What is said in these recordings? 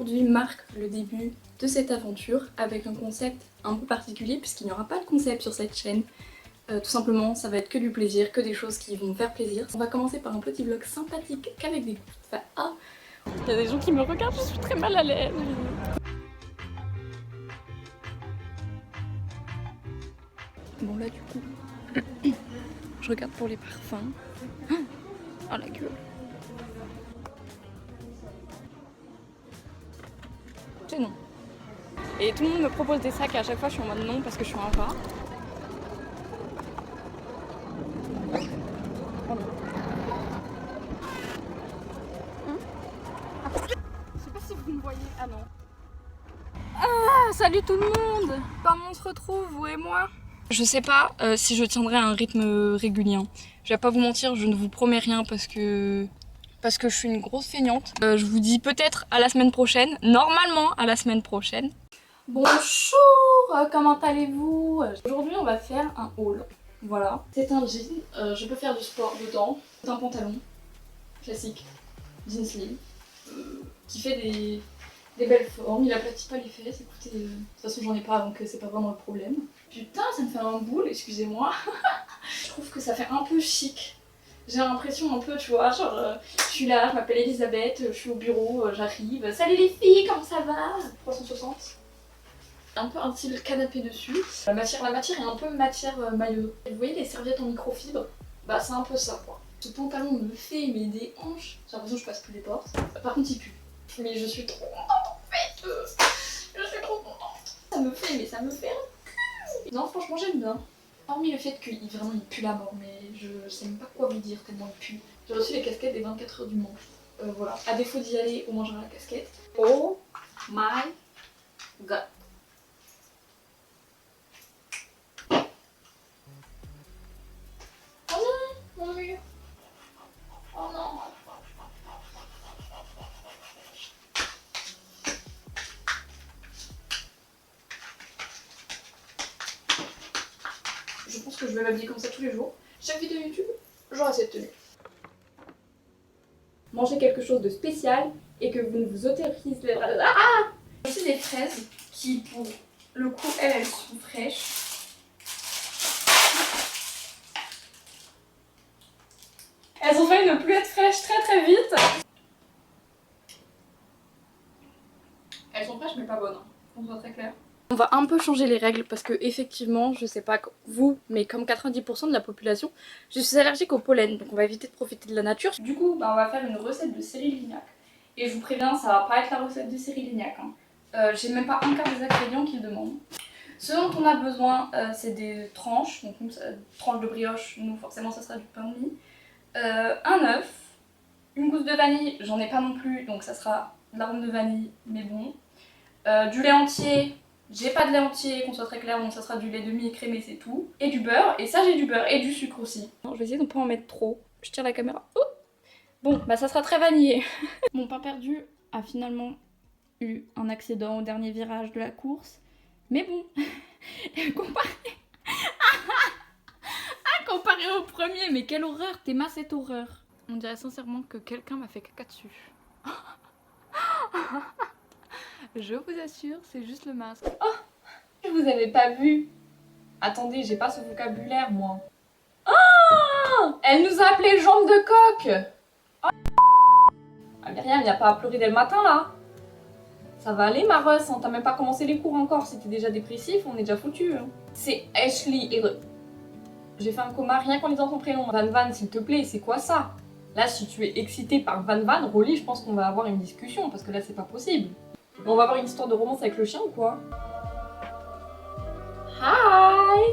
aujourd'hui marque le début de cette aventure avec un concept un peu particulier puisqu'il n'y aura pas de concept sur cette chaîne. Tout simplement, ça va être que du plaisir, que des choses qui vont me faire plaisir. On va commencer par un petit vlog sympathique qu'avec des coups de ah. Il y a des gens qui me regardent, je suis très mal à l'aise. Bon là du coup, je regarde pour les parfums. Oh la gueule. C'est non. Et tout le monde me propose des sacs et à chaque fois je suis en mode non parce que je suis un rat. Je sais pas si vous me voyez. Ah non. Ah, salut tout le monde. Comment on se retrouve, vous et moi? Je sais pas si je tiendrai un rythme régulier. Je vais pas vous mentir, je ne vous promets rien parce que je suis une grosse feignante. Je vous dis peut-être à la semaine prochaine, normalement à la semaine prochaine. Bonjour, comment allez-vous? Aujourd'hui on va faire un haul. Voilà, c'est un jean, je peux faire du sport dedans. C'est un pantalon classique, jean slim, qui fait des belles formes. Il aplatit pas les fesses, écoutez, de toute façon j'en ai pas donc c'est pas vraiment le problème. Putain, ça me fait un boule, excusez-moi. Je trouve que ça fait un peu chic. J'ai l'impression un peu, tu vois, genre je suis là, je m'appelle Elisabeth, je suis au bureau, j'arrive. Salut les filles, comment ça va? 360. Un peu un style canapé dessus. La matière est un peu matière maillot. Vous voyez les serviettes en microfibre? Bah c'est un peu ça quoi. Ce pantalon me fait mais des hanches. J'ai l'impression que je passe plus les portes. Par contre il pue. Mais je suis trop contente en fait. Je suis trop contente. Ça me fait mais ça me fait un cul. Non franchement j'aime bien. Hormis le fait qu'il vraiment il pue la mort, mais je sais même pas quoi vous dire tellement il pue. J'ai reçu les casquettes des 24 heures du Mans. Voilà. À défaut d'y aller, au moins j'aurai la casquette. Oh my god. Mon mur. Oh non. Je pense que je vais m'habiller comme ça tous les jours. Chaque vidéo YouTube, j'aurai cette tenue. Mangez quelque chose de spécial et que vous ne vous autorisez pas. Ah! J'ai des fraises qui, pour le coup, elles sont fraîches. Elles ont failli ne plus être fraîches très vite. Elles sont fraîches mais pas bonnes, on soit très clair. On va un peu changer les règles parce que effectivement, je sais pas vous, mais comme 90% de la population, je suis allergique au pollen, donc on va éviter de profiter de la nature. Du coup, bah, on va faire une recette de Cyril Lignac. Et je vous préviens, ça va pas être la recette de Cyril Lignac. J'ai même pas un quart des ingrédients qu'il demande. Ce dont on a besoin, c'est des tranches, donc nous, tranches de brioche, nous forcément ça sera du pain de mie. Un œuf, une gousse de vanille, j'en ai pas non plus, donc ça sera de l'arôme de vanille, mais bon. Du lait entier, j'ai pas de lait entier, qu'on soit très clair, donc ça sera du lait demi-écrémé, c'est tout. Et du beurre, et ça j'ai du beurre, et du sucre aussi. Non, je vais essayer de ne pas en mettre trop. Je tire la caméra. Oh, bon, bah ça sera très vanillé. Mon pain perdu a finalement eu un accident au dernier virage de la course. Mais bon, comparé au premier, mais quelle horreur, Théma, cette horreur. On dirait sincèrement que quelqu'un m'a fait caca dessus. Je vous assure, c'est juste le masque. Oh, vous avez pas vu. Attendez, j'ai pas ce vocabulaire, moi. Oh, elle nous a appelé jambe de coq. Oh. Ah, Myriam, il n'y a pas à pleurer dès le matin, là. Ça va aller, ma Russ, on t'a même pas commencé les cours encore. C'était déjà dépressif, on est déjà foutu. Hein. C'est Ashley et... J'ai fait un coma rien qu'en lisant ton prénom. Van Van, s'il te plaît, c'est quoi ça? Là, si tu es excitée par Van Van, Rolly, je pense qu'on va avoir une discussion, parce que là, c'est pas possible. On va avoir une histoire de romance avec le chien ou quoi? Hi!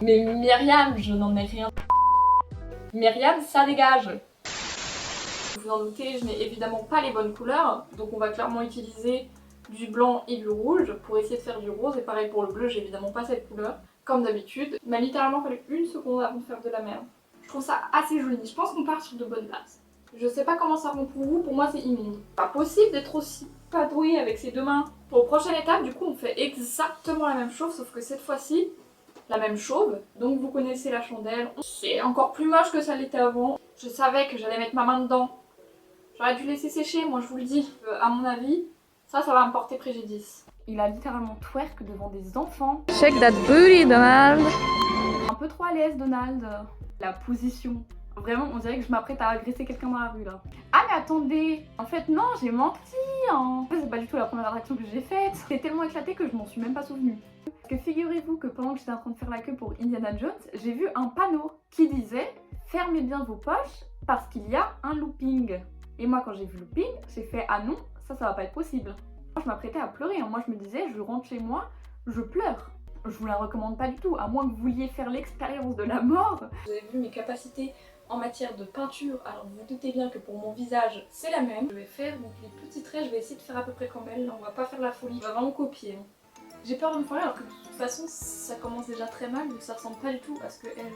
Mais Myriam, je n'en ai rien. Myriam, ça dégage! Vous en doutez, je n'ai évidemment pas les bonnes couleurs, donc on va clairement utiliser du blanc et du rouge pour essayer de faire du rose, et pareil pour le bleu, j'ai évidemment pas cette couleur, comme d'habitude. Il m'a littéralement fallu une seconde avant de faire de la merde. Je trouve ça assez joli, je pense qu'on part sur de bonnes bases. Je sais pas comment ça rend pour vous, pour moi c'est immonde. Pas possible d'être aussi pas doué avec ses deux mains. Pour la prochaine étape, du coup, on fait exactement la même chose, sauf que cette fois-ci, la même chauve. Donc vous connaissez la chandelle. C'est encore plus moche que ça l'était avant. Je savais que j'allais mettre ma main dedans. J'aurais dû laisser sécher, moi je vous le dis. À mon avis, Ça va me porter préjudice. Il a littéralement twerk devant des enfants. Check that booty, Donald. Un peu trop à l'aise, Donald. La position. Vraiment, on dirait que je m'apprête à agresser quelqu'un dans la rue là. Ah mais attendez, en fait non, j'ai menti hein. En fait c'est pas du tout la première attraction que j'ai faite. C'était tellement éclaté que je m'en suis même pas souvenue. Parce que figurez-vous que pendant que j'étais en train de faire la queue pour Indiana Jones, j'ai vu un panneau qui disait « Fermez bien vos poches parce qu'il y a un looping ». Et moi quand j'ai vu looping, j'ai fait « Ah non, ça va pas être possible ». Moi je m'apprêtais à pleurer, hein. Moi je me disais je rentre chez moi, je pleure. Je vous la recommande pas du tout, à moins que vous vouliez faire l'expérience de la mort. Vous avez vu mes capacités en matière de peinture, alors vous vous doutez bien que pour mon visage c'est la même. Je vais faire donc les petits traits, je vais essayer de faire à peu près comme elle, on va pas faire la folie, on va vraiment copier. J'ai peur de me foirer alors que de toute façon ça commence déjà très mal, donc ça ressemble pas du tout à ce que elle...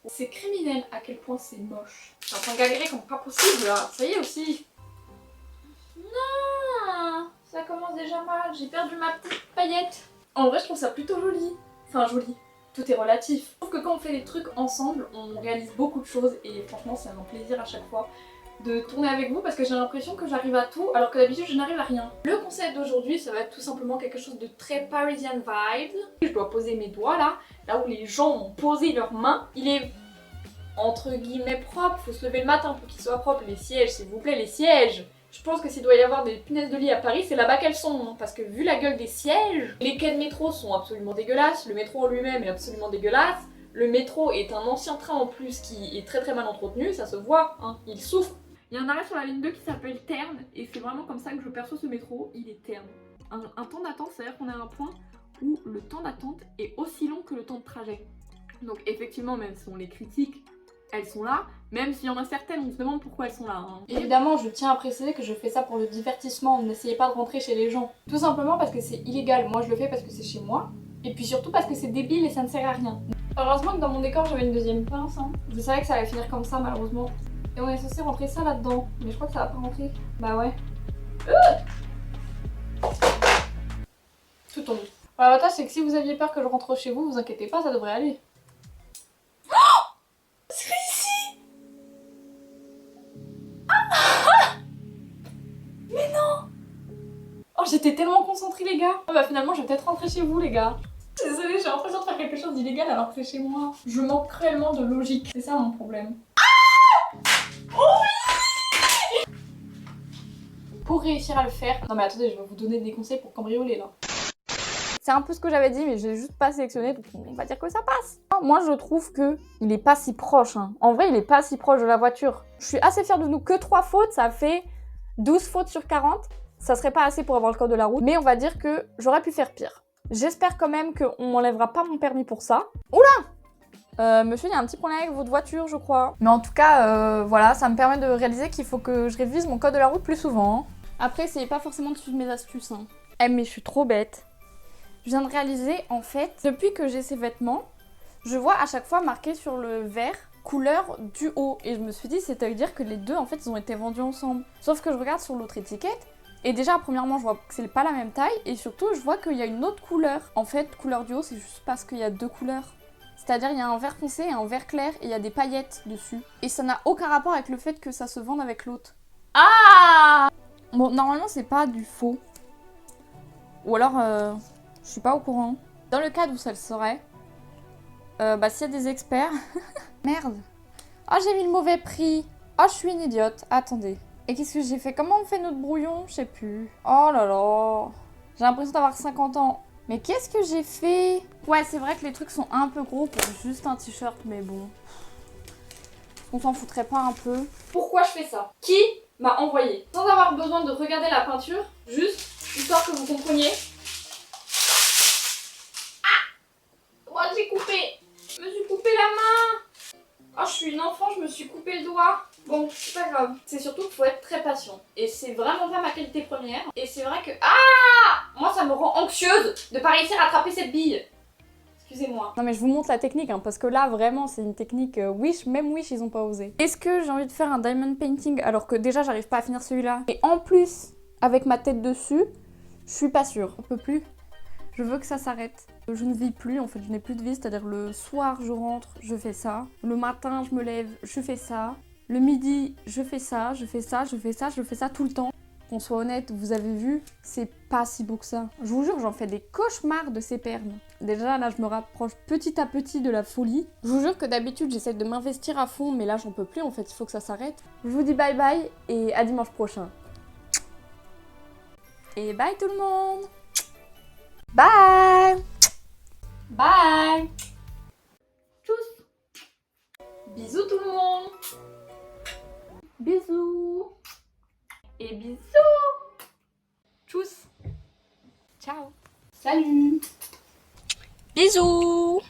C'est criminel à quel point c'est moche. Je suis en train de galérer comme pas possible là, ça y est aussi. Non, ça commence déjà mal, j'ai perdu ma petite paillette. En vrai je trouve ça plutôt joli, enfin joli. Tout est relatif. Je trouve que quand on fait des trucs ensemble, on réalise beaucoup de choses et franchement c'est un plaisir à chaque fois de tourner avec vous parce que j'ai l'impression que j'arrive à tout alors que d'habitude je n'arrive à rien. Le concept d'aujourd'hui ça va être tout simplement quelque chose de très Parisian vibe. Je dois poser mes doigts là où les gens ont posé leurs mains. Il est entre guillemets propre, faut se lever le matin pour qu'il soit propre. Les sièges s'il vous plaît, les sièges. Je pense que s'il doit y avoir des punaises de lit à Paris, c'est là-bas qu'elles sont, hein, parce que vu la gueule des sièges, les quais de métro sont absolument dégueulasses, le métro en lui-même est absolument dégueulasse, le métro est un ancien train en plus qui est très très mal entretenu, ça se voit, hein, il souffre. Il y a un arrêt sur la ligne 2 qui s'appelle Terne, et c'est vraiment comme ça que je perçois ce métro, il est terne. Un temps d'attente, c'est-à-dire qu'on est à un point où le temps d'attente est aussi long que le temps de trajet. Donc effectivement, même si on les critique, elles sont là, même s'il y en a certaines, on se demande pourquoi elles sont là. Hein. Évidemment, je tiens à préciser que je fais ça pour le divertissement, n'essayez pas de rentrer chez les gens. Tout simplement parce que c'est illégal, moi je le fais parce que c'est chez moi, et puis surtout parce que c'est débile et ça ne sert à rien. Heureusement que dans mon décor j'avais une deuxième pince, hein. Je savais que ça allait finir comme ça malheureusement. Et on est censé rentrer ça là-dedans, mais je crois que ça va pas rentrer. Bah ouais. Tout tombe. Alors l'avantage c'est que si vous aviez peur que je rentre chez vous, vous inquiétez pas, ça devrait aller. Oh, j'étais tellement concentrée les gars. Oh, bah finalement je vais peut-être rentrer chez vous les gars. Désolée, j'ai l'impression de faire quelque chose d'illégal alors que c'est chez moi. Je manque cruellement de logique. C'est ça mon problème. Ah oh oui. Pour réussir à le faire... Non mais attendez, je vais vous donner des conseils pour cambrioler là. C'est un peu ce que j'avais dit mais j'ai juste pas sélectionné donc on va dire que ça passe. Moi je trouve que il est pas si proche. Hein. En vrai il est pas si proche de la voiture. Je suis assez fière de nous. Que 3 fautes, ça fait 12 fautes sur 40. Ça serait pas assez pour avoir le code de la route, mais on va dire que j'aurais pu faire pire. J'espère quand même qu'on m'enlèvera pas mon permis pour ça. Oula monsieur, il y a un petit problème avec votre voiture, je crois. Mais en tout cas, voilà, ça me permet de réaliser qu'il faut que je révise mon code de la route plus souvent. Après, essayez pas forcément de suivre mes astuces. Hein. Eh mais je suis trop bête. Je viens de réaliser, en fait, depuis que j'ai ces vêtements, je vois à chaque fois marqué sur le verre couleur du haut. Et je me suis dit, c'est-à-dire que les deux, en fait, ils ont été vendus ensemble. Sauf que je regarde sur l'autre étiquette, et déjà, premièrement, je vois que c'est pas la même taille, et surtout, je vois qu'il y a une autre couleur. En fait, couleur du haut, c'est juste parce qu'il y a 2 couleurs. C'est-à-dire, il y a un vert foncé et un vert clair, et il y a des paillettes dessus. Et ça n'a aucun rapport avec le fait que ça se vende avec l'autre. Ah! Bon, normalement, c'est pas du faux. Ou alors, je suis pas au courant. Dans le cas où ça le serait, bah, s'il y a des experts... Merde! Oh, j'ai mis le mauvais prix! Oh, je suis une idiote. Attendez. Et qu'est-ce que j'ai fait? Comment on fait notre brouillon? Je sais plus. Oh là là. J'ai l'impression d'avoir 50 ans. Mais qu'est-ce que j'ai fait? Ouais, c'est vrai que les trucs sont un peu gros pour juste un t-shirt, mais bon. On s'en foutrait pas un peu? Pourquoi je fais ça? Qui m'a envoyé? Sans avoir besoin de regarder la peinture, juste histoire que vous compreniez. Ah! Moi j'ai coupé! Je me suis coupé la main! Oh, je suis une enfant, je me suis coupé le doigt. Bon, c'est pas grave. C'est surtout qu'il faut être très patient. Et c'est vraiment pas ma qualité première. Et c'est vrai que... Ah! Moi, ça me rend anxieuse de pas réussir à attraper cette bille. Excusez-moi. Non mais je vous montre la technique, hein, parce que là, vraiment, c'est une technique Wish. Même Wish, ils ont pas osé. Est-ce que j'ai envie de faire un diamond painting alors que déjà, j'arrive pas à finir celui-là? Et en plus, avec ma tête dessus, je suis pas sûre. On peut plus. Je veux que ça s'arrête. Je ne vis plus, en fait, je n'ai plus de vie, c'est-à-dire le soir, je rentre, je fais ça. Le matin, je me lève, je fais ça. Le midi, je fais ça, je fais ça, je fais ça, je fais ça tout le temps. qu'on soit honnête, vous avez vu, c'est pas si beau que ça. Je vous jure, j'en fais des cauchemars de ces perles. Déjà, là, je me rapproche petit à petit de la folie. Je vous jure que d'habitude, j'essaie de m'investir à fond, mais là, j'en peux plus, en fait, il faut que ça s'arrête. Je vous dis bye bye et à dimanche prochain. Et bye tout le monde! Bye! Bye! Tchuss! Bisous tout le monde! Bisous! Et bisous! Tchuss! Ciao! Salut! Bisous!